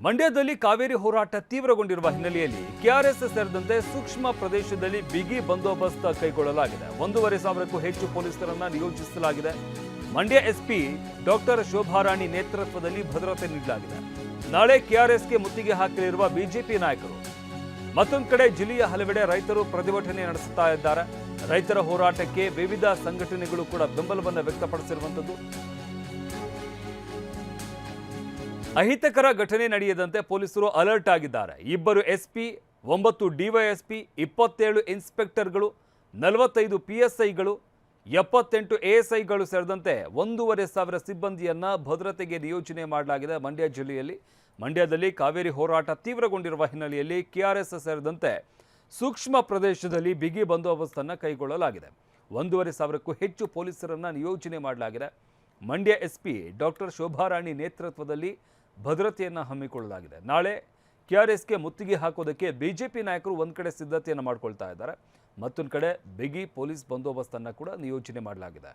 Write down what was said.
ಮಂಡ್ಯದಲ್ಲಿ ಕಾವೇರಿ ಹೋರಾಟ ತೀವ್ರಗೊಂಡಿರುವ ಹಿನ್ನೆಲೆಯಲ್ಲಿ ಕೆಆರ್ಎಸ್ ಸೇರಿದಂತೆ ಸೂಕ್ಷ್ಮ ಪ್ರದೇಶದಲ್ಲಿ ಬಿಗಿ ಬಂದೋಬಸ್ತ್ ಕೈಗೊಳ್ಳಲಾಗಿದೆ. 1,500ಕ್ಕೂ ಹೆಚ್ಚು ಪೊಲೀಸರನ್ನ ನಿಯೋಜಿಸಲಾಗಿದೆ. ಮಂಡ್ಯ ಎಸ್ಪಿ ಡಾಕ್ಟರ್ ಶೋಭಾರಾಣಿ ನೇತೃತ್ವದಲ್ಲಿ ಭದ್ರತೆ ನೀಡಲಾಗಿದೆ. ನಾಳೆ ಕೆಆರ್ಎಸ್ಗೆ ಮುತ್ತಿಗೆ ಹಾಕಲಿರುವ ಬಿಜೆಪಿ ನಾಯಕರು. ಮತ್ತೊಂದು ಕಡೆ ಜಿಲ್ಲೆಯ ಹಲವೆಡೆ ರೈತರು ಪ್ರತಿಭಟನೆ ನಡೆಸುತ್ತಾ ಇದ್ದಾರೆ. ರೈತರ ಹೋರಾಟಕ್ಕೆ ವಿವಿಧ ಸಂಘಟನೆಗಳು ಕೂಡ ಬೆಂಬಲವನ್ನು ವ್ಯಕ್ತಪಡಿಸಿರುವಂಥದ್ದು. ಅಹಿತಕರ ಘಟನೆ ನಡೆಯದಂತೆ ಪೊಲೀಸರು ಅಲರ್ಟ್ ಆಗಿದ್ದಾರೆ. 2 ಎಸ್ಪಿ, 9 ಡಿವೈಎಸ್ಪಿ, 27 ಇನ್ಸ್ಪೆಕ್ಟರ್ಗಳು, 45 ಪಿಎಸ್ಐಗಳು, 78 ಎಎಸ್ಐಗಳು ಸೇರಿದಂತೆ 1,500 ಸಿಬ್ಬಂದಿಯನ್ನ ಭದ್ರತೆಗೆ ನಿಯೋಜನೆ ಮಾಡಲಾಗಿದೆ. ಮಂಡ್ಯ ಜಿಲ್ಲೆಯಲ್ಲಿ ಮಂಡ್ಯದಲ್ಲಿ ಕಾವೇರಿ ಹೋರಾಟ ತೀವ್ರಗೊಂಡಿರುವ ಹಿನ್ನೆಲೆಯಲ್ಲಿ ಕೆಆರ್ಎಸ್ ಸೇರಿದಂತೆ ಸೂಕ್ಷ್ಮ ಪ್ರದೇಶದಲ್ಲಿ ಬಿಗಿ ಬಂದೋಬಸ್ತನ್ನು ಕೈಗೊಳ್ಳಲಾಗಿದೆ. 1,500ಕ್ಕೂ ಹೆಚ್ಚು ಪೊಲೀಸರನ್ನ ನಿಯೋಜನೆ ಮಾಡಲಾಗಿದೆ. ಮಂಡ್ಯ ಎಸ್ಪಿ ಡಾಕ್ಟರ್ ಶೋಭಾರಾಣಿ ನೇತೃತ್ವದಲ್ಲಿ ಭದ್ರತೆಯನ್ನು ಹಮ್ಮಿಕೊಳ್ಳಲಾಗಿದೆ. ನಾಳೆ ಕೆಆರ್ಎಸ್ಗೆ ಮುತ್ತಿಗೆ ಹಾಕೋದಕ್ಕೆ ಬಿಜೆಪಿ ನಾಯಕರು ಒಂದು ಕಡೆ ಸಿದ್ಧತೆಯನ್ನು ಮಾಡಿಕೊಳ್ತಾ ಇದ್ದಾರೆ. ಮತ್ತೊಂದು ಕಡೆ ಬಿಗಿ ಪೊಲೀಸ್ ಬಂದೋಬಸ್ತನ್ನು ಕೂಡ ನಿಯೋಜನೆ ಮಾಡಲಾಗಿದೆ.